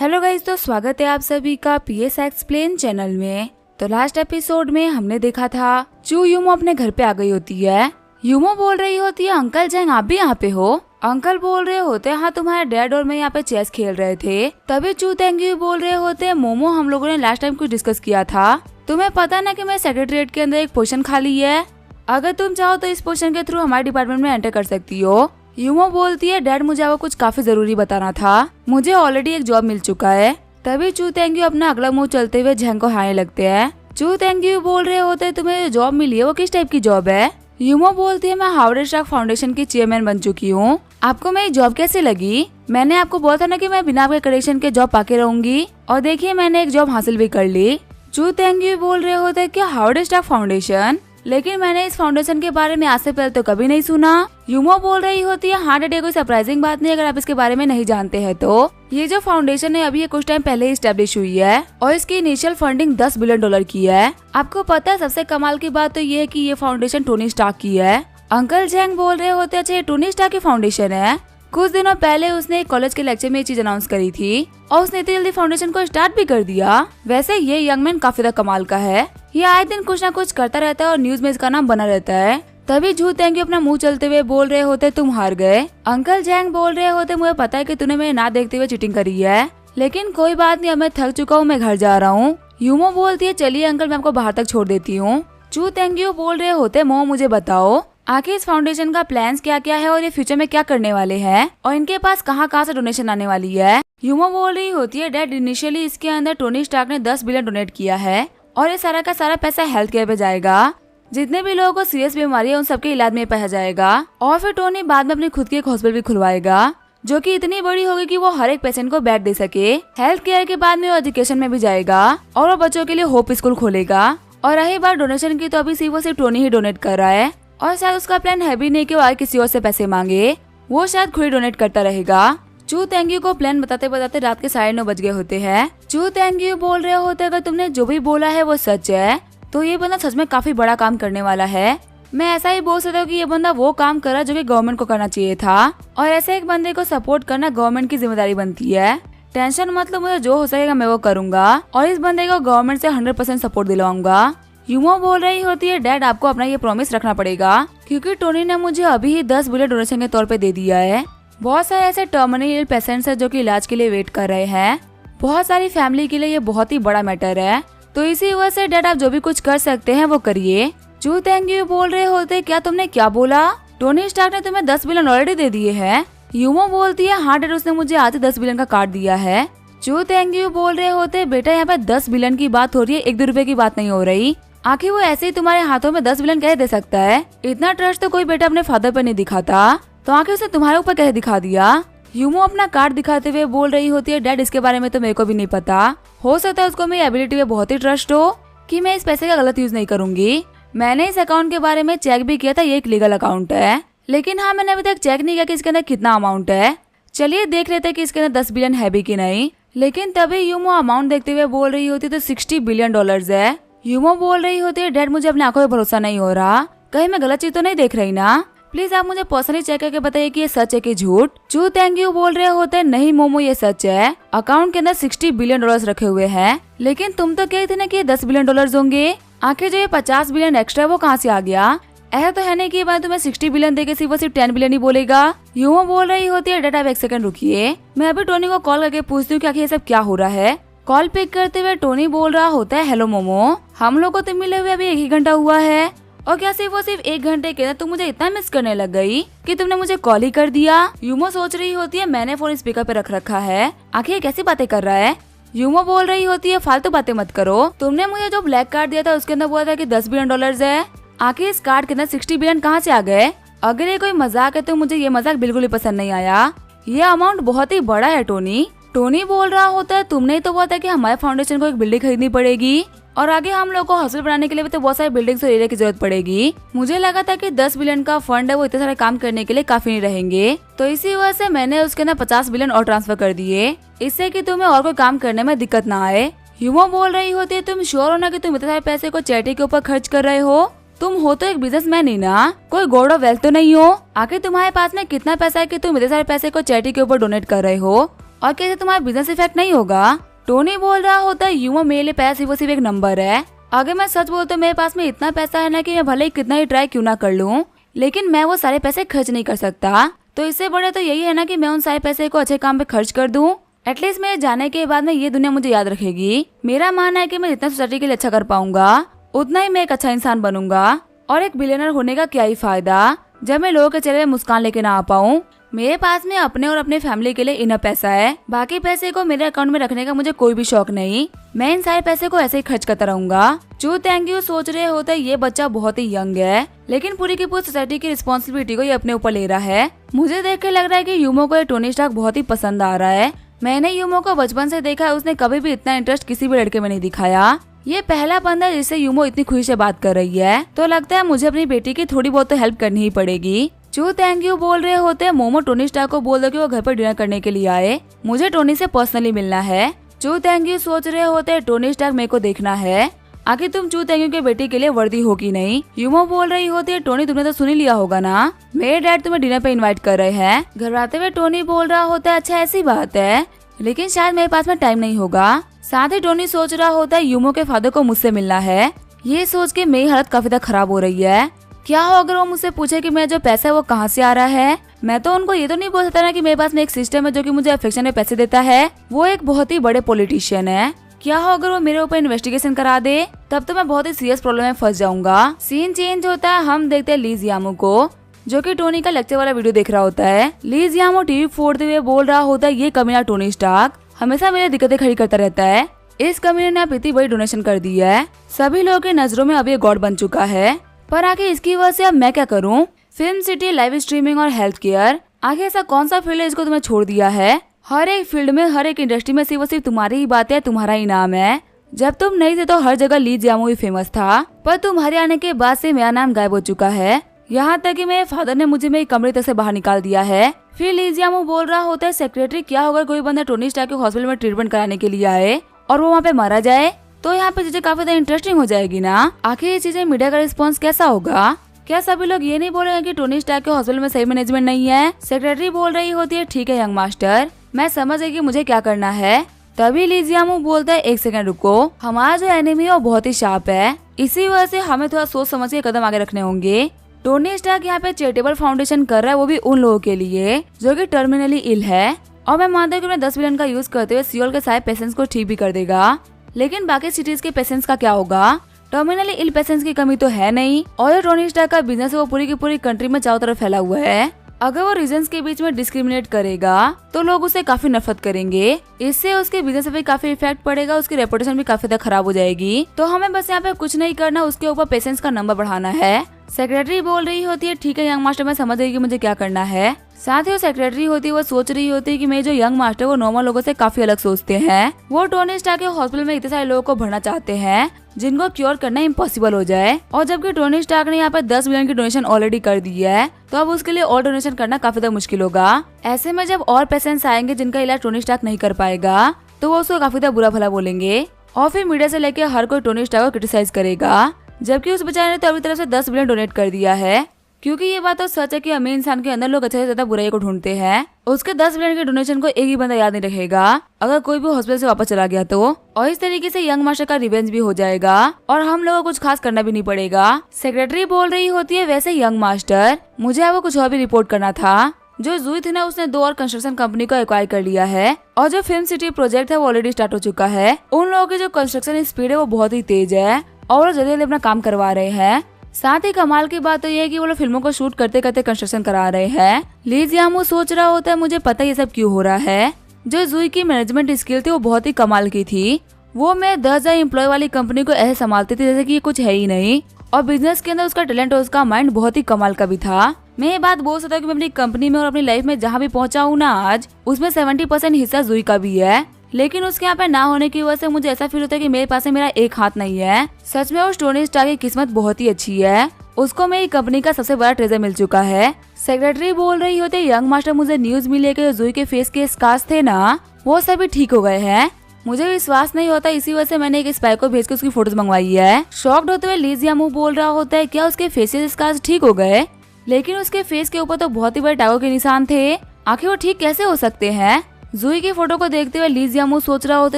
Hello guys, तो स्वागत है आप सभी का पीएस एक्सप्लेन चैनल में। तो लास्ट एपिसोड में हमने देखा था चू यूमो अपने घर पे आ गई होती है। यूमो बोल रही होती है, अंकल जैंग आप भी यहाँ पे हो। अंकल बोल रहे होते हैं, हाँ तुम्हारे डैड और मैं यहाँ पे चेस खेल रहे थे। तभी चू तेंग्यू बोल रहे होते हैं, मोमो हम लोगों ने लास्ट टाइम कुछ डिस्कस किया था। तुम्हें पता ना कि मैं सेक्रेटरीट के अंदर एक पोजीशन खाली है, अगर तुम चाहो तो इस पोजीशन के थ्रू हमारे डिपार्टमेंट में एंटर कर सकती हो। यूमो बोलती है, डैड मुझे आपको कुछ काफी जरूरी बताना था, मुझे ऑलरेडी एक जॉब मिल चुका है। तभी चू तेंग्यू अपना अगला मुंह चलते हुए झेंग को हाने लगते हैं। चू तेंग्यू बोल रहे होते हैं, तुम्हें जो जॉब मिली है वो किस टाइप की जॉब है। यूमो बोलती है, मैं हार्वर्ड स्टार्क फाउंडेशन की चेयरमैन बन चुकी हूँ। आपको मेरी जॉब कैसे लगी? मैंने आपको बोला था ना कि मैं बिना आपके करेक्शन के जॉब पाके रहूंगी, और देखिए मैंने एक जॉब हासिल भी कर ली। चू तेंग्यू बोल रहे होते हैं, क्या हार्वर्ड स्टार्क फाउंडेशन? लेकिन मैंने इस फाउंडेशन के बारे में आज से पहले तो कभी नहीं सुना। यूमो बोल रही होती है, हाँ डैडी कोई सरप्राइजिंग बात नहीं अगर आप इसके बारे में नहीं जानते हैं तो। ये जो फाउंडेशन है अभी ये कुछ टाइम पहले ही स्टैब्लिश हुई है और इसकी इनिशियल फंडिंग $10 बिलियन की है। आपको पता है सबसे कमाल की बात तो ये है कि ये फाउंडेशन टोनी स्टार्क की है। अंकल जेंग बोल रहे होते, अच्छा ये टोनी स्टार्क की फाउंडेशन है। कुछ दिनों पहले उसने एक कॉलेज के लेक्चर में ये चीज अनाउंस करी थी और उसने इतनी जल्दी फाउंडेशन को स्टार्ट भी कर दिया। वैसे ये यंग मैन काफी ज्यादा कमाल का है, ये आए दिन कुछ ना कुछ करता रहता है और न्यूज में इसका नाम बना रहता है। तभी झू तेंग्यू अपना मुंह चलते हुए बोल रहे होते, तुम हार गए। अंकल जैंग बोल रहे होते, मुझे पता है कि तूने मेरे ना देखते हुए चीटिंग करी है, लेकिन कोई बात नहीं, अब मैं थक चुका हूँ, मैं घर जा रहा हूँ। यूमो बोलती है, चलिए अंकल मैं आपको बाहर तक छोड़ देती हूँ। चू तेंग्यू बोल रहे होते, मोमो मुझे बताओ आखिर इस फाउंडेशन का प्लान्स क्या क्या है और ये फ्यूचर में क्या करने वाले हैं और इनके पास कहाँ कहाँ से डोनेशन आने वाली है। यूमो बोल रही होती है, डैड इनिशियली इसके अंदर टोनी स्टार्क ने $10 बिलियन डोनेट किया है और ये सारा का सारा पैसा हेल्थ केयर पे जाएगा। जितने भी लोगों को सीरियस बीमारी है उन सबके इलाज में पैसा जाएगा और फिर टोनी बाद में अपनी खुद की एक हॉस्पिटल भी खुलवाएगा जो कि इतनी बड़ी होगी कि वो हर एक पेशेंट को बेड दे सके। हेल्थ केयर के बाद में वो एजुकेशन में भी जाएगा और वो बच्चों के लिए होप स्कूल खोलेगा। और रही बात डोनेशन की, तो अभी सिर्फ टोनी ही डोनेट कर रहा है और शायद उसका प्लान है भी नहीं कि वो आगे किसी और से पैसे मांगे, वो शायद खुद ही डोनेट करता रहेगा। चू तेंग्यू को प्लान बताते बताते रात के 9:30 बज गए होते हैं। चू तेंग्यू बोल रहे होते, अगर तुमने जो भी बोला है वो सच है तो ये बंदा सच में काफी बड़ा काम करने वाला है। मैं ऐसा ही बोल सकता हूँ कि ये बंदा वो काम कर रहा है जो कि गवर्नमेंट को करना चाहिए था और ऐसे एक बंदे को सपोर्ट करना गवर्नमेंट की जिम्मेदारी बनती है। टेंशन मतलब मुझे जो हो सकेगा मैं वो करूंगा और इस बंदे को गवर्नमेंट से 100% सपोर्ट दिलवाऊंगा। यूमो बोल रही होती है, डैड आपको अपना ये प्रॉमिस रखना पड़ेगा क्योंकि टोनी ने मुझे अभी ही $10 बिलियन डोनेशन के तौर पे दे दिया है। बहुत सारे ऐसे टर्मिनली इल पेशेंट्स हैं जो कि इलाज के लिए वेट कर रहे हैं, बहुत सारी फैमिली के लिए ये बहुत ही बड़ा मैटर है, तो इसी वजह से डैड आप जो भी कुछ कर सकते हैं वो करिए। चू तेंग्यू बोल रहे होते, क्या तुमने क्या बोला? टोनी स्टार्क ने तुम्हें $10 बिलियन ऑलरेडी दे दिए हैं। यूमो बोलती है, हाँ डैड उसने मुझे आज ही $10 बिलियन का कार्ड दिया है। चू तेंग्यू बोल रहे होते, बेटा यहाँ पे $10 बिलियन की बात हो रही है, 1-2 रुपए की बात नहीं हो रही। आखिर वो ऐसे ही तुम्हारे हाथों में $10 बिलियन कैसे दे सकता है? इतना ट्रस्ट तो कोई बेटा अपने फादर पर नहीं दिखाता, तो आखिर उसने तुम्हारे ऊपर कैसे दिखा दिया? यूमो अपना कार्ड दिखाते हुए बोल रही होती है, डैड इसके बारे में तो मेरे को भी नहीं पता, हो सकता है उसको मेरी एबिलिटी पे बहुत ही ट्रस्ट हो कि मैं इस पैसे का गलत यूज नहीं करूंगी। मैंने इस अकाउंट के बारे में चेक भी किया था, ये एक लीगल अकाउंट है, लेकिन हाँ मैंने अभी तक चेक नहीं किया कि इसके अंदर कितना अमाउंट है। चलिए देख लेते हैं कि इसके अंदर $10 बिलियन है भी कि नहीं। लेकिन तभी यूमो अमाउंट देखते हुए बोल रही होती तो $60 बिलियन है। यूमो बोल रही होती है, डैड मुझे अपनी आंखों पे भरोसा नहीं हो रहा, कहीं मैं गलत चीज तो नहीं देख रही ना, प्लीज आप मुझे पर्सनली चेक करके बताइए कि ये सच है कि झूठ। चू तेंग्यू बोल रहे होते हैं, नहीं मोमो ये सच है, अकाउंट के अंदर $60 बिलियन रखे हुए हैं, लेकिन तुम तो कहते थे ना कि ये $10 बिलियन होंगे, आखिर जो ये $50 बिलियन एक्स्ट्रा है वो कहाँ से आ गया? ऐसा तो है नहीं कि मैं तुम्हें $60 बिलियन देके सिर्फ $10 बिलियन ही बोलेगा। यूमो बोल रही होती है, डैड आप 1 सेकंड रुकिए, मैं अभी टोनी को कॉल करके पूछती हूँ कि आखिर ये सब क्या हो रहा है। कॉल पिक करते हुए टोनी बोल रहा होता है, हेलो मोमो, हम लोग को तो मिले हुए अभी 1 ही घंटा हुआ है और क्या सिर्फ 1 घंटे के अंदर तुम मुझे इतना मिस करने लग गई कि तुमने मुझे कॉल ही कर दिया। यूमो सोच रही होती है, मैंने फोन स्पीकर पे रख रखा है, आखिर कैसी बातें कर रहा है। यूमो बोल रही होती है, फालतू बातें मत करो, तुमने मुझे जो ब्लैक कार्ड दिया था उसके अंदर बोला था कि $10 बिलियन है, आखिर इस कार्ड के अंदर $60 बिलियन कहाँ से आ गए? अगर ये कोई मजाक है तो मुझे ये मजाक बिल्कुल ही पसंद नहीं आया, ये अमाउंट बहुत ही बड़ा है टोनी। टोनी बोल रहा होता है, तुमने तो बोला था कि हमारे फाउंडेशन को एक बिल्डिंग खरीदनी पड़ेगी और आगे हम लोग को हॉस्पिटल बनाने के लिए भी तो बहुत सारे बिल्डिंग्स और एरिया की जरूरत पड़ेगी। मुझे लगा था कि $10 बिलियन का फंड है वो इतने सारे काम करने के लिए काफी नहीं रहेंगे, तो इसी वजह से मैंने उसके अंदर $50 बिलियन और ट्रांसफर कर दिए, इससे कि तुम्हें और कोई काम करने में दिक्कत ना आए। यूमो बोल रही होती है, तुम श्योर हो ना कि तुम इतने सारे पैसे को चैरिटी के ऊपर खर्च कर रहे हो? तुम हो तो एक बिजनेसमैन ही ना, कोई गॉड ऑफ वेल्थ तो नहीं हो। आखिर तुम्हारे पास में कितना पैसा है कि तुम इतने सारे पैसे को चैरिटी के ऊपर डोनेट कर रहे हो? और कैसे तुम्हारा बिजनेस इफेक्ट नहीं होगा। टोनी बोल रहा होता है यूमो मेरे लिए पैसा सिर्फ एक नंबर है। अगर मैं सच बोलूं तो मेरे पास में इतना पैसा है ना कि मैं भले ही कितना ही ट्राई क्यों ना कर लूं, लेकिन मैं वो सारे पैसे खर्च नहीं कर सकता। तो इससे बड़े तो यही है ना कि मैं उन सारे पैसे को अच्छे काम पे खर्च कर दूं। एटलीस्ट मेरे जाने के बाद में ये दुनिया मुझे याद रखेगी। मेरा मानना है कि मैं जितना सोसाइटी के लिए अच्छा कर पाऊंगा उतना ही मैं एक अच्छा इंसान बनूंगा। और एक बिलियनर होने का क्या ही फायदा जब मैं लोगों के चेहरे में मुस्कान लेके ना आ पाऊं। मेरे पास में अपने और अपने फैमिली के लिए इनफ पैसा है। बाकी पैसे को मेरे अकाउंट में रखने का मुझे कोई भी शौक नहीं। मैं इन सारे पैसे को ऐसे ही खर्च करता रहूंगा। जो थैंक यू सोच रहे होते ये बच्चा बहुत ही यंग है, लेकिन पूरी की पूरी सोसाइटी की रिस्पॉन्सिबिलिटी को ये अपने ऊपर ले रहा है। मुझे देख के लग रहा है कि यूमो को ये टोनी स्टार्क बहुत ही पसंद आ रहा है। मैंने यूमो को बचपन से देखा है, उसने कभी भी इतना इंटरेस्ट किसी भी लड़के में नहीं दिखाया। ये पहला बंदा है जिससे यूमो इतनी खुशी से बात कर रही है। तो लगता है मुझे अपनी बेटी की थोड़ी बहुत तो हेल्प करनी ही पड़ेगी। जो थैंक यू बोल रहे होते हैं मोमो टोनी स्टार्क को बोल दो कि वो घर पर डिनर करने के लिए आए। मुझे टोनी से पर्सनली मिलना है। जो थैंक यू सोच रहे होते हैं टोनी स्टार्क मेरे को देखना है। आखिर तुम चू थैंक यू के बेटी के लिए वर्दी हो कि नहीं। यूमो बोल रही होती है टोनी तुमने तो सुन ही लिया होगा ना, मेरे डैड तुम्हें डिनर पे इनवाइट कर रहे हैं। घबराते हुए टोनी बोल रहा होता है अच्छा ऐसी बात है, लेकिन शायद मेरे पास में टाइम नहीं होगा। साथ ही टोनी सोच रहा होता है यूमो के फादर को मुझसे मिलना है। ये सोच के मेरी हालत काफी ज्यादा खराब हो रही है। क्या हो अगर वो मुझसे पूछे कि मेरा जो पैसा है वो कहाँ से आ रहा है। मैं तो उनको ये तो नहीं बोल सकता ना कि मेरे पास में एक सिस्टम है जो कि मुझे अफेक्शन में पैसे देता है। वो एक बहुत ही बड़े पॉलिटिशियन है। क्या हो अगर वो मेरे ऊपर इन्वेस्टिगेशन करा दे, तब तो मैं बहुत ही सीरियस प्रॉब्लम में फंस जाऊंगा। सीन चेंज होता है, हम देखते हैं ली जियामो को जो कि टोनी का लेक्चर वाला वीडियो देख रहा होता है। ली जियामो टीवी फोड़ते हुए बोल रहा होता है ये कमीना टोनी स्टार्क हमेशा मेरी दिक्कतें खड़ी करता रहता है। इस कमीने ने अब इतनी बड़ी डोनेशन कर दी है, सभी लोगों की नजरों में अब ये गॉड बन चुका है। पर आखिर इसकी वजह से अब मैं क्या करूं। फिल्म सिटी, लाइव स्ट्रीमिंग और हेल्थ केयर, आखिर ऐसा कौन सा फील्ड है इसको तुम्हें छोड़ दिया है। हर एक फील्ड में, हर एक इंडस्ट्री में सिर्फ तुम्हारी ही बात है, तुम्हारा ही नाम है। जब तुम नहीं थे तो हर जगह ली जियामो ही फेमस था, पर तुम्हारे आने के बाद से मेरा नाम गायब हो चुका है। यहाँ तक कि मेरे फादर ने मुझे मेरी कमरे तक से बाहर निकाल दिया है। फिर ली जियामो बोल रहा होता है सेक्रेटरी क्या होगा कोई बंदा टोनी स्टार्क के हॉस्पिटल में ट्रीटमेंट कराने के लिए आए और वो वहाँ पे मारा जाए, तो यहाँ पे चीजें काफी ज्यादा इंटरेस्टिंग हो जाएगी ना। आखिर ये चीजें मीडिया का रिस्पॉन्स कैसा होगा। क्या सभी लोग ये नहीं बोलेंगे कि टोनी स्टार्क के हॉस्पिटल में सही मैनेजमेंट नहीं है। सेक्रेटरी बोल रही होती है ठीक है यंग मास्टर, मैं समझ गई कि मुझे क्या करना है। तभी ली जियामो बोलता है एक सेकंड रुको, हमारा जो एनिमी है वो बहुत ही शार्प है, इसी वजह से हमें थोड़ा सोच समझ के कदम आगे रखने होंगे। टोनी स्टार्क यहाँ पे चैरिटेबल फाउंडेशन कर रहा है, वो भी उन लोगों के लिए जो कि टर्मिनली इल है। और मैं मानता हूँ कि 10 बिलियन का यूज करते हुए सियोल के सारे पेशेंट्स को ठीक भी कर देगा, लेकिन बाकी सिटीज के पेशेंट्स का क्या होगा। टर्मिनली इल पेशेंट्स की कमी तो है नहीं, और जो टोनी स्टार्क का बिजनेस है वो पूरी की पूरी कंट्री में चारों तरफ फैला हुआ है। अगर वो रीजन्स के बीच में डिस्क्रिमिनेट करेगा तो लोग उसे काफी नफरत करेंगे, इससे उसके बिजनेस पे काफी इफेक्ट पड़ेगा, उसकी रेपुटेशन भी काफी ज्यादा खराब हो जाएगी। तो हमें बस यहाँ पे कुछ नहीं करना, उसके ऊपर पेशेंट्स का नंबर बढ़ाना है। सेक्रेटरी बोल रही होती है ठीक है यंग मास्टर, मैं समझ गई कि मुझे क्या करना है। साथ ही वो सेक्रेटरी होती है, वो सोच रही होती है कि मेरे जो यंग मास्टर वो नॉर्मल लोगों से काफी अलग सोचते हैं। वो टोनी स्टार्क के हॉस्पिटल में इतने सारे लोगों को भरना चाहते हैं जिनको क्योर करना इम्पॉसिबल हो जाए, और जबकि टोनी स्टार्क ने यहाँ पे 10 बिलियन की डोनेशन ऑलरेडी कर दी है, तो अब उसके लिए और डोनेशन करना काफी ज्यादा मुश्किल होगा। ऐसे में जब और पेशेंट्स आएंगे जिनका इलाज टोनी स्टार्क नहीं कर पाएगा, तो वो उसको काफी ज्यादा बुरा भला बोलेंगे, और फिर मीडिया से लेकर हर कोई टोनी स्टार्क को क्रिटिसाइज करेगा। जबकि उस बेचारे ने तो अभी तरफ से 10 बिलियन डोनेट कर दिया है, क्योंकि ये बात तो सच है कि अमीर इंसान के अंदर लोग अच्छे से ज्यादा बुराई को ढूंढते हैं। उसके 10 बिलियन के डोनेशन को एक ही बंदा याद नहीं रखेगा अगर कोई भी हॉस्पिटल से वापस चला गया तो, और इस तरीके से यंग मास्टर का रिवेंज भी हो जाएगा और हम लोगों को कुछ खास करना भी नहीं पड़ेगा। सेक्रेटरी बोल रही होती है वैसे यंग मास्टर, मुझे अब कुछ और भी रिपोर्ट करना था। जो जूई थी ना, उसने 2 और कंस्ट्रक्शन कंपनी को एक्वायर कर लिया है, और जो फिल्म सिटी प्रोजेक्ट है वो ऑलरेडी स्टार्ट हो चुका है। उन लोगों की जो कंस्ट्रक्शन स्पीड है वो बहुत ही तेज है और वो जल्दी अपना काम करवा रहे हैं। साथ ही कमाल की बात तो ये है कि वो लोग फिल्मों को शूट करते करते कंस्ट्रक्शन करा रहे हैं। ली जियामो सोच रहा होता है मुझे पता ये सब क्यों हो रहा है। जो जूई की मैनेजमेंट स्किल थी वो बहुत ही कमाल की थी। वो मैं 10,000 एम्प्लॉय वाली कंपनी को ऐसे संभालती थी जैसे कि ये कुछ है ही नहीं, और बिजनेस के अंदर उसका टैलेंट और उसका माइंड बहुत ही कमाल का भी था। मैं ये बात बोल सकता हूँ कि मैं अपनी कंपनी में और अपनी लाइफ में जहाँ भी पहुँचा हूँ ना आज, उसमें 70% हिस्सा जूई का भी है। लेकिन उसके यहाँ पे ना होने की वजह से मुझे ऐसा फील होता है कि मेरे पास में मेरा एक हाथ नहीं है। सच में उस टोनी स्टार्क की किस्मत बहुत ही अच्छी है, उसको मेरी कंपनी का सबसे बड़ा ट्रेजर मिल चुका है। सेक्रेटरी बोल रही होते यंग मास्टर, मुझे न्यूज मिली है कि जूई के फेस के स्कार्स थे ना, वो सभी ठीक हो गए हैं। मुझे विश्वास नहीं होता, इसी वजह से मैंने एक स्पाई को भेज के उसकी फोटोज मंगवाई है। शॉक्ड होते हुए ली जियामो बोल रहा होता है क्या उसके फेशियल स्कार्स ठीक हो गए, लेकिन उसके फेस के ऊपर तो बहुत ही बड़े टागों के निशान थे, आखिर वो ठीक कैसे हो सकते हैं। जूही की फोटो को देखते हुए ली जियामू सोच रहा होता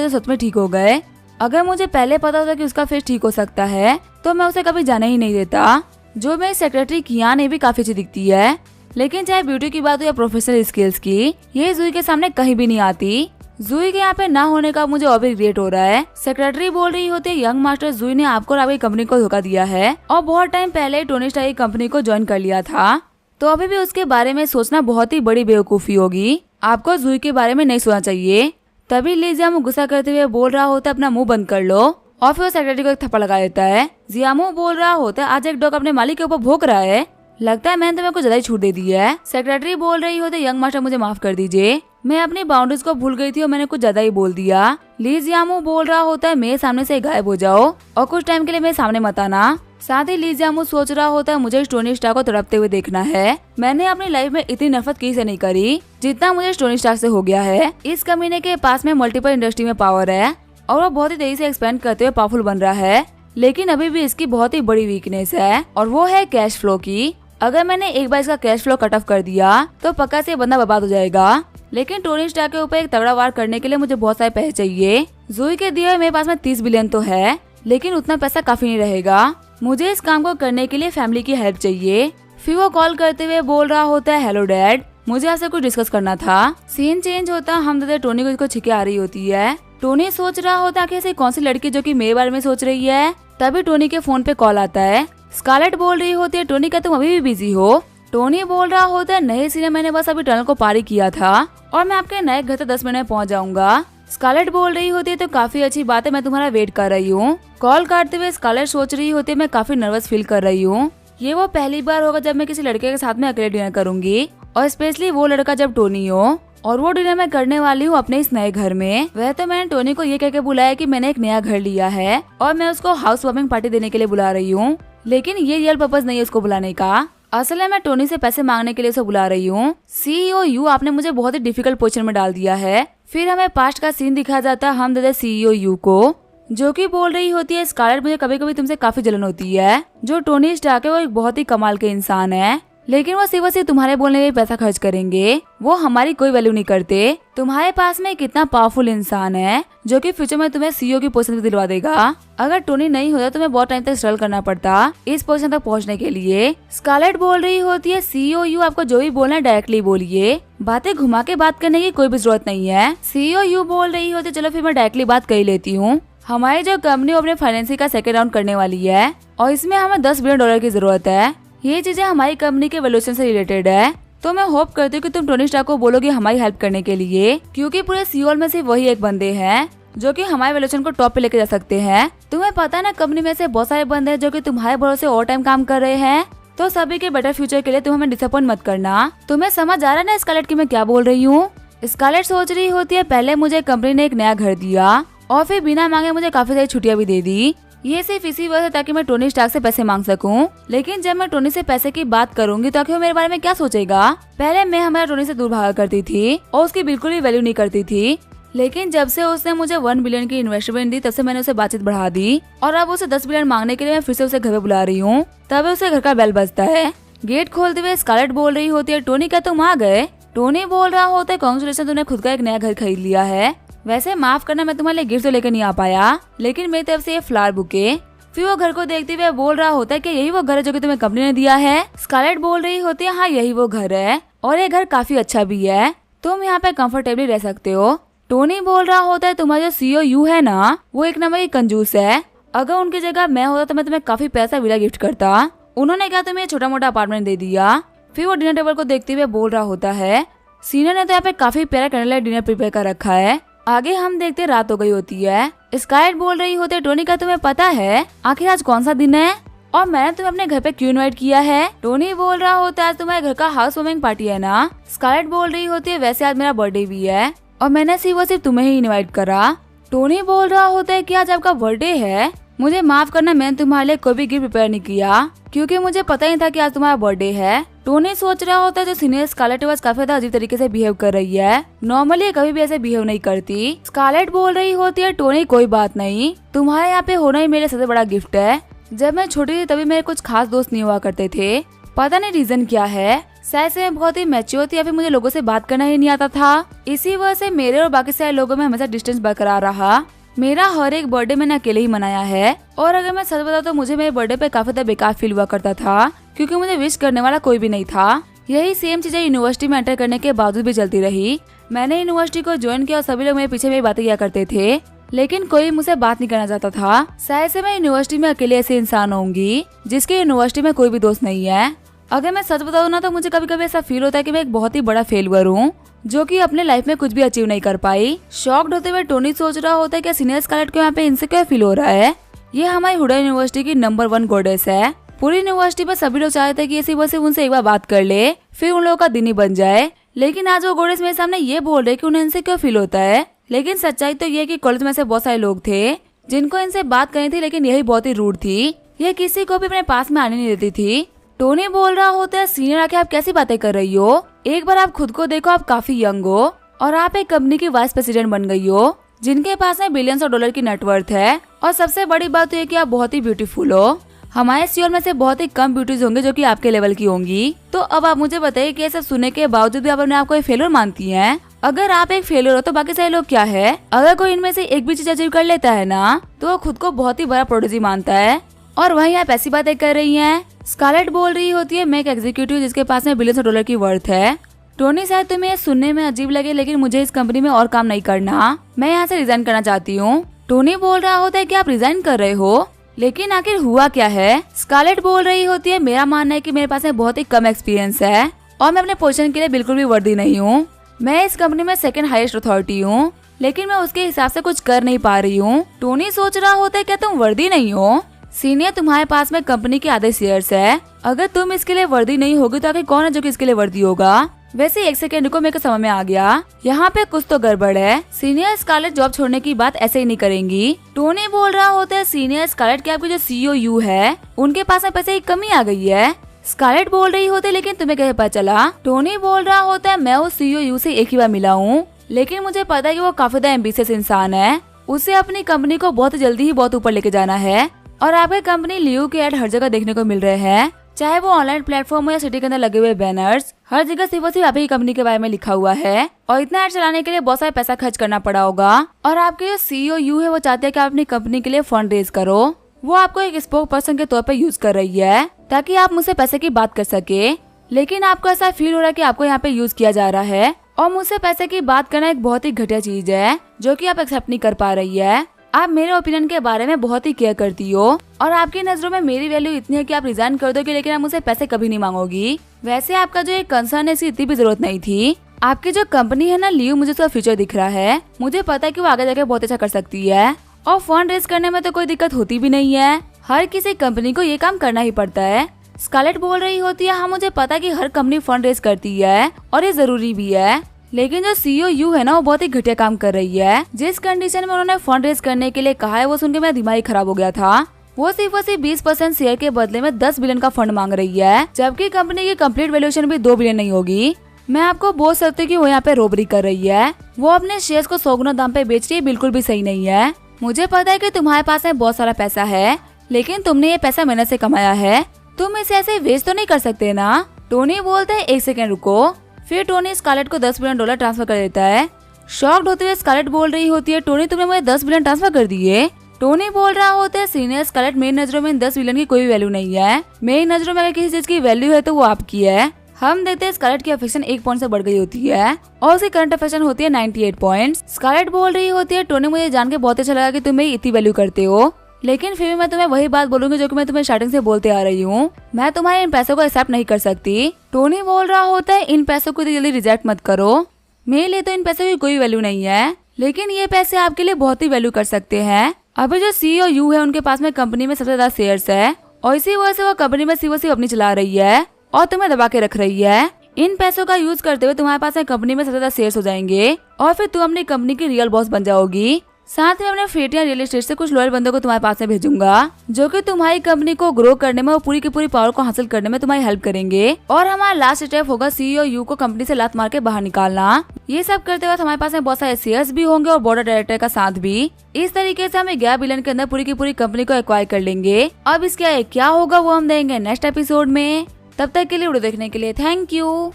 है तो सच में ठीक हो गए। अगर मुझे पहले पता होता कि उसका फेस ठीक हो सकता है तो मैं उसे कभी जाने ही नहीं देता। जो मेरी सेक्रेटरी कियान ने भी काफी अच्छी दिखती है, लेकिन चाहे ब्यूटी की बात हो या प्रोफेशनल स्किल्स की, ये जूही के सामने कहीं भी नहीं आती। जूही के यहाँ पे ना होने का मुझे और भी रिग्रेट हो रहा है। सेक्रेटरी बोल रही होती है, यंग मास्टर जूही ने आपको और आपकी कंपनी को धोखा दिया है और बहुत टाइम पहले टोनी स्टार्क की कंपनी को ज्वाइन कर लिया था, तो अभी भी उसके बारे में सोचना बहुत ही बड़ी बेवकूफी होगी। आपको जूही के बारे में नहीं सोचना चाहिए। तभी ली जियामू गुस्सा करते हुए बोल रहा होता है, अपना मुंह बंद कर लो, और फिर वो सेक्रेटरी को एक थप्पड़ लगा देता है। जियामू बोल रहा होता है, आज एक डॉग अपने मालिक के ऊपर भौंक रहा है, लगता है मैंने तुम्हें कुछ ज्यादा ही छूट दे दी है। सेक्रेटरी बोल रही होते, यंग मास्टर मुझे माफ कर दीजिए, मैं अपनी बाउंड्रीज को भूल गई थी और मैंने कुछ ज्यादा ही बोल दिया। ली जियामू बोल रहा होता है, मेरे सामने से गायब हो जाओ और कुछ टाइम के लिए मेरे सामने मत आना। साथ ही ली जियामू सोच रहा होता है, मुझे टोनी स्टार्क को तड़पते हुए देखना है। मैंने अपनी लाइफ में इतनी नफरत किसी से नहीं करी जितना मुझे टोनी स्टार्क से हो गया है। इस कमीने के पास में मल्टीपल इंडस्ट्री में पावर है और वो बहुत ही तेजी से एक्सपेंड करते हुए पावरफुल बन रहा है, लेकिन अभी भी इसकी बहुत ही बड़ी वीकनेस है और वो है कैश फ्लो की। अगर मैंने एक बार इसका कैश फ्लो कट ऑफ कर दिया तो पक्का से बंदा बर्बाद हो जाएगा। लेकिन टोनी स्टार्क के ऊपर एक तगड़ा वार करने के लिए मुझे बहुत सारे पैसे चाहिए। जूही के दिए मेरे पास में 30 बिलियन तो है, लेकिन उतना पैसा काफी नहीं रहेगा। मुझे इस काम को करने के लिए फैमिली की हेल्प चाहिए। फिर वो कॉल करते हुए बोल रहा होता है, हेलो डैड, मुझे आपसे कुछ डिस्कस करना था। सीन चेंज होता, हम दादा टोनी को इसको छिके आ रही होती है। टोनी सोच रहा होता कि ऐसी कौन सी लड़की जो कि मेरे बारे में सोच रही है। तभी टोनी के फोन पे कॉल आता है। स्कारलेट बोल रही होती है, टोनी क्या तुम अभी भी बिजी हो? टोनी बोल रहा होता है, नहीं सीने, मैंने बस अभी टनल को पारी किया था और मैं आपके नए घर तक 10 मिनट में पहुंच जाऊंगा। स्कारलेट बोल रही होती है, तो काफी अच्छी बात है, मैं तुम्हारा वेट कर रही हूँ। कॉल काटते हुए स्कारलेट सोच रही होती है, मैं काफी नर्वस फील कर रही हूँ। ये वो पहली बार होगा जब मैं किसी लड़के के साथ में अकेले डिनर करूंगी, और स्पेशली वो लड़का जब टोनी हो। और वो डिनर मैं करने वाली हूँ अपने इस नए घर में। वह तो मैंने टोनी को ये कह के बुलाया कि मैंने एक नया घर लिया है और मैं उसको हाउस वार्मिंग पार्टी देने के लिए बुला रही हूँ, लेकिन ये रियल पर्पस नहीं है उसको बुलाने का। असल में मैं टोनी से पैसे मांगने के लिए उसे बुला रही हूँ। सीईओ यू, आपने मुझे बहुत ही डिफिकल्ट पोजीशन में डाल दिया है। फिर हमें पास्ट का सीन दिखाया जाता है, हम देते सीईओ यू को, जो कि बोल रही होती है, स्कारलेट मुझे कभी कभी तुमसे काफी जलन होती है। जो टोनी स्टार्क है वो एक बहुत ही कमाल के इंसान है, लेकिन वो सिर्फ तुम्हारे बोलने में पैसा खर्च करेंगे, वो हमारी कोई वैल्यू नहीं करते। तुम्हारे पास में कितना पावरफुल इंसान है जो कि फ्यूचर में तुम्हें सीईओ की पोजीशन दिलवा देगा। अगर टोनी नहीं होता तो मैं बहुत टाइम तक स्ट्रगल करना पड़ता इस पोजीशन तक पहुंचने के लिए। स्कारलेट बोल रही होती है, सीईओ यू, आपको जो भी बोलना है डायरेक्टली बोलिए, बातें घुमा के बात करने की कोई भी जरूरत नहीं है। सीईओ यू बोल रही होती है, चलो फिर मैं डायरेक्टली बात कर ही लेती हूँ। हमारी जो कंपनी अपने फाइनेंसिंग का सेकेंड राउंड करने वाली है और इसमें हमें $10 बिलियन की जरूरत है। ये चीजें हमारी कंपनी के वैल्यूएशन से रिलेटेड है, तो मैं होप करती हूँ कि तुम टोनी स्टार्क को बोलोगे हमारी हेल्प करने के लिए, क्योंकि पूरे सीओल में से वही एक बंदे हैं जो कि हमारे वैल्यूएशन को टॉप पे लेके जा सकते हैं। तुम्हें पता है ना, कंपनी में से बहुत सारे बंदे हैं जो कि तुम्हारे भरोसे ओवर टाइम काम कर रहे हैं, तो सभी के बेटर फ्यूचर के लिए तुम हमें डिसअपॉइंट मत करना। तुम्हें समझ आ रहा है ना स्कारलेट की मैं क्या बोल रही हूँ? स्कारलेट सोच रही होती है, पहले मुझे कंपनी ने एक नया घर दिया और फिर बिना मांगे मुझे काफी सारी छुट्टियां भी दे दी। ये सिर्फ इसी वजह से ताकि मैं टोनी स्टार्क से पैसे मांग सकूं। लेकिन जब मैं टोनी से पैसे की बात करूंगी तो आखिर वो मेरे बारे में क्या सोचेगा? पहले मैं हमारा टोनी से दूर भागा करती थी और उसकी बिल्कुल भी वैल्यू नहीं करती थी, लेकिन जब से उसने मुझे 1 बिलियन की इन्वेस्टमेंट दी तब से मैंने उसे बातचीत बढ़ा दी और अब उसे 10 बिलियन मांगने के लिए मैं फिर से उसे घर पे बुला रही हूँ। तब उसे घर का बेल बजता है। गेट खोलते हुए स्कारलेट बोल रही होती है, टोनी क्या तुम आ गए? टोनी बोल रहा होता है, कांग्रेचुलेशन, तुमने खुद का एक नया घर खरीद लिया है। वैसे माफ करना, मैं तुम्हारे लिए गिफ्ट तो लेकर नहीं आ पाया, लेकिन मेरी तरफ से ये फ्लावर बुके। फिर वो घर को देखते हुए बोल रहा होता है कि यही वो घर है जो कि तुम्हें कंपनी ने दिया है। स्कारलेट बोल रही होती है, हाँ यही वो घर है और ये घर काफी अच्छा भी है, तुम यहाँ पे कंफर्टेबली रह सकते हो। टोनी बोल रहा होता है, तुम्हारा जो सीईओ यू है ना, वो एक नंबर की कंजूस है। अगर उनकी जगह मैं होता तो मैं तुम्हें काफी पैसा विला गिफ्ट करता। उन्होंने क्या तुम्हें छोटा मोटा अपार्टमेंट दे दिया। फिर वो डिनर टेबल को देखते हुए बोल रहा होता है, सीनियर ने तो यहाँ पे काफी प्यारा कैंडल डिनर प्रिपेयर कर रखा है। आगे हम देखते रात हो गई होती है। स्कारलेट बोल रही होती है, टोनी का तुम्हें पता है आखिर आज कौन सा दिन है और मैंने तुम्हें अपने घर पे क्यों इनवाइट किया है? टोनी बोल रहा होता है, आज तुम्हारे घर का हाउस वार्मिंग पार्टी है ना। स्कारलेट बोल रही होती है, वैसे आज मेरा बर्थडे भी है और मैंने सिर्फ तुम्हें ही इनवाइट करा। टोनी बोल रहा होता है कि आज आपका बर्थडे है, मुझे माफ करना, मैंने तुम्हारे लिए कोई भी गिफ्ट प्रिपेयर नहीं किया क्योंकि मुझे पता ही था कि आज तुम्हारा बर्थडे है। टोनी सोच रहा होता है जो सीनियर स्कारलेट बस काफी अजीब तरीके से बिहेव कर रही है, नॉर्मली कभी भी ऐसे बिहेव नहीं करती। स्कारलेट बोल रही होती है, टोनी कोई बात नहीं, तुम्हारे यहाँ पे होना ही मेरे सबसे बड़ा गिफ्ट है। जब मैं छोटी थी तभी मेरे कुछ खास दोस्त नहीं हुआ करते थे, पता नहीं रीजन क्या है। शायद से मैं बहुत ही मैच्योर थी या फिर मुझे लोगों से बात करना ही नहीं आता था। इसी वजह से मेरे और बाकी सारे लोगों में हमेशा डिस्टेंस बरकरार रहा। मेरा हर एक बर्थडे मैंने अकेले ही मनाया है और अगर मैं सच बताऊं तो मुझे मेरे बर्थडे पे काफी ज्यादा बेकार फील हुआ करता था क्योंकि मुझे विश करने वाला कोई भी नहीं था। यही सेम चीजें यूनिवर्सिटी में एंटर करने के बावजूद भी चलती रही। मैंने यूनिवर्सिटी को ज्वाइन किया और सभी लोग मेरे पीछे मेरी बातें किया करते थे, लेकिन कोई मुझसे बात नहीं करना चाहता था। शायद से मैं यूनिवर्सिटी में अकेले ऐसे इंसान होंगी जिसके यूनिवर्सिटी में कोई भी दोस्त नहीं है। अगर मैं सच बताऊं ना तो मुझे कभी कभी ऐसा फील होता है कि मैं एक बहुत ही बड़ा फेलियर हूँ जो कि अपने लाइफ में कुछ भी अचीव नहीं कर पाई। शॉक्ड होते हुए टोनी सोच रहा होता है कि सीनियर स्कारलेट को यहाँ पे इनसिक्योर फील हो रहा है। ये हमारी हुडा यूनिवर्सिटी की नंबर 1 गॉडेस है। पूरी यूनिवर्सिटी में सभी लोग चाहते थे कि इसी वजह से उनसे एक बार बात कर ले, फिर उन लोगों का दिन ही बन जाए। लेकिन आज वो गॉडेस मेरे सामने ये बोल रहे कि उन्हें इनसिक्योर फील होता है। लेकिन सच्चाई तो ये कि कॉलेज में से बहुत सारे लोग थे जिनको इनसे बात करनी थी, लेकिन यही बहुत ही रूड थी। ये किसी को भी अपने पास में आने नहीं देती थी। टोनी बोल रहा होता है, सीनियर आके आप कैसी बातें कर रही हो? एक बार आप खुद को देखो, आप काफी यंग हो और आप एक कंपनी की वाइस प्रेसिडेंट बन गई हो जिनके पास में बिलियंस ऑफ डॉलर की नेटवर्थ है। और सबसे बड़ी बात तो ये कि आप बहुत ही ब्यूटीफुल हो। हमारे सियोल में से बहुत ही कम ब्यूटीज होंगे जो कि आपके लेवल की होंगी। तो अब आप मुझे बताइए कि ऐसा सुनने के बावजूद भी आप अपने आप को एक फेलियर मानती हैं? अगर आप एक फेलियर हो तो बाकी सारे लोग क्या है? अगर कोई इनमें से एक भी चीज अचीव कर लेता है ना तो वो खुद को बहुत ही बड़ा प्रोडिजी मानता है। और वहीं आप ऐसी बातें कर रही हैं। स्कारलेट बोल रही होती है, मैं एक एग्जीक्यूटिव जिसके पास में बिलियंस ऑफ डॉलर की वर्थ है। टोनी, शायद तुम्हें ये सुनने में अजीब लगे लेकिन मुझे इस कंपनी में और काम नहीं करना, मैं यहाँ से रिजाइन करना चाहती हूँ। टोनी बोल रहा होता है कि आप रिजाइन कर रहे हो, लेकिन आखिर हुआ क्या है? स्कारलेट बोल रही होती है, मेरा मानना है कि मेरे पास में बहुत ही कम एक्सपीरियंस है और मैं अपने पोजीशन के लिए बिल्कुल भी वर्दी नहीं हूँ। मैं इस कंपनी में सेकंड हाईएस्ट अथॉरिटी हूँ, लेकिन मैं उसके हिसाब से कुछ कर नहीं पा रही हूँ। टोनी सोच रहा होता है, क्या तुम वर्दी नहीं हो? सीनियर, तुम्हारे पास में कंपनी के आधे शेयर्स है। अगर तुम इसके लिए वर्दी नहीं होगी तो आखिर कौन है जो कि इसके लिए वर्दी होगा? वैसे एक सेकंड को मेरे को समझ में आ गया, यहाँ पे कुछ तो गड़बड़ है। सीनियर स्कारलेट जॉब छोड़ने की बात ऐसे ही नहीं करेंगी। टोनी बोल रहा होता है, सीनियर स्कारलेट के आपके जो सीईओ है उनके पास में पैसे की कमी आ गई है। स्कारलेट बोल रही होती है, लेकिन तुम्हें कैसे पता चला? टोनी बोल रहा होता है, मैं उस सीईओ से एक ही बार मिला हूँ, लेकिन मुझे पता है कि वो काफी ज्यादा एम्बिशियस इंसान है। उसे अपनी कंपनी को बहुत जल्दी ही बहुत ऊपर लेके जाना है और आपकी कंपनी लियो के ऐड हर जगह देखने को मिल रहे हैं, चाहे वो ऑनलाइन प्लेटफॉर्म हो या सिटी के अंदर लगे हुए बैनर्स, हर जगह सिर्फ और सिर्फ आपकी कंपनी के बारे में लिखा हुआ है। और इतना ऐड चलाने के लिए बहुत सारा पैसा खर्च करना पड़ा होगा। और आपके जो सीईओ है वो चाहते हैं कि आप अपनी कंपनी के लिए फंड रेज करो। वो आपको एक स्पोक पर्सन के तौर पर यूज कर रही है ताकि आप मुझसे पैसे की बात कर सके, लेकिन आपको ऐसा फील हो रहा है कि आपको यहाँ पे यूज किया जा रहा है और मुझसे पैसे की बात करना एक बहुत ही घटिया चीज है जो कि आप एक्सेप्ट नहीं कर पा रही है। आप मेरे ओपिनियन के बारे में बहुत ही केयर करती हो और आपकी नजरों में मेरी वैल्यू इतनी है कि आप रिजाइन कर दोगे, लेकिन आप मुझसे पैसे कभी नहीं मांगोगी। वैसे आपका जो एक कंसर्न है इसकी इतनी भी जरूरत नहीं थी। आपकी जो कंपनी है ना लियो, मुझे उसका फ्यूचर दिख रहा है। मुझे पता है कि वो आगे जाके बहुत अच्छा कर सकती है और फंड रेज करने में तो कोई दिक्कत होती भी नहीं है। हर किसी कंपनी को ये काम करना ही पड़ता है। स्कारलेट बोल रही होती है, हाँ मुझे पता है कि हर कंपनी फंड रेज करती है और ये जरूरी भी है, लेकिन जो सीईओ है ना वो बहुत ही घटिया काम कर रही है। जिस कंडीशन में उन्होंने फंड रेज करने के लिए कहा है वो सुन के मेरा दिमाग ही खराब हो गया था। वो सिर्फ 20% शेयर के बदले में 10 बिलियन का फंड मांग रही है, जबकि कंपनी की कंप्लीट वैल्यूएशन भी 2 बिलियन नहीं होगी। मैं आपको बोल सकती हूँ कि वो यहाँ पे रोबरी कर रही है। वो अपने शेयर्स को 100 गुना दाम पे बेच रही है, बिल्कुल भी सही नहीं है। मुझे पता है कि तुम्हारे पास में बहुत सारा पैसा है, लेकिन तुमने ये पैसा मेहनत से कमाया है, तुम इसे ऐसे वेस्ट तो नहीं कर सकते ना। टोनी बोलता है, एक सेकंड रुको। फिर टोनी स्कारलेट को $10 बिलियन ट्रांसफर कर देता है। शॉक्ड होते हुए स्कारलेट बोल रही होती है, टोनी तुमने मुझे 10 बिलियन ट्रांसफर कर दिए। टोनी बोल रहा होता है, सीनियर स्कारलेट मेरी नजरों में 10 बिलियन की कोई वैल्यू नहीं है। मेरी नजरों में अगर किसी चीज की वैल्यू है तो वो आपकी है। हम देखते हैं स्कारलेट की अफेक्शन 1 पॉइंट से बढ़ गई होती है और उसकी करंट अफेक्शन होती है 98 पॉइंट्स। स्कारलेट बोल रही होती है, टोनी मुझे जान के बहुत अच्छा लगा कि तुम मेरी इतनी वैल्यू करते हो, लेकिन फिर भी मैं तुम्हें वही बात बोलूंगी जो कि मैं तुम्हें स्टार्टिंग से बोलते आ रही हूँ। मैं तुम्हारे इन पैसों को एक्सेप्ट नहीं कर सकती। टोनी बोल रहा होता है, इन पैसों को जल्दी रिजेक्ट मत करो, मेरे लिए तो इन पैसों की कोई वैल्यू नहीं है, लेकिन ये पैसे आपके लिए बहुत ही वैल्यू कर सकते हैं। अभी जो सीईओ है उनके पास में कंपनी में सबसे ज्यादा शेयर्स है और इसी वजह से वो कंपनी में सिर्फ अपनी चला रही है और तुम्हें दबा के रख रही है। इन पैसों का यूज करते हुए तुम्हारे पास में कंपनी में सबसे ज्यादा शेयर्स हो जाएंगे और फिर तुम अपनी कंपनी की रियल बॉस बन जाओगी। साथ में अपने फेट या रियल एस्टेट से कुछ लॉयल बंदों को तुम्हारे पास में भेजूंगा जो कि तुम्हारी कंपनी को ग्रो करने में और पूरी की पूरी पावर को हासिल करने में तुम्हारी हेल्प करेंगे। और हमारा लास्ट स्टेप होगा सीईओ को कंपनी से लात मार के बाहर निकालना। ये सब करते हुए हमारे पास में बहुत सारे शेयर्स भी होंगे और बोर्ड ऑफ डायरेक्टर का साथ भी। इस तरीके से हम 11 बिलियन के अंदर पूरी की पूरी कंपनी को एक्वायर कर लेंगे। अब इसके क्या होगा वो हम देंगे नेक्स्ट एपिसोड में। तब तक के लिए वीडियो देखने के लिए थैंक यू।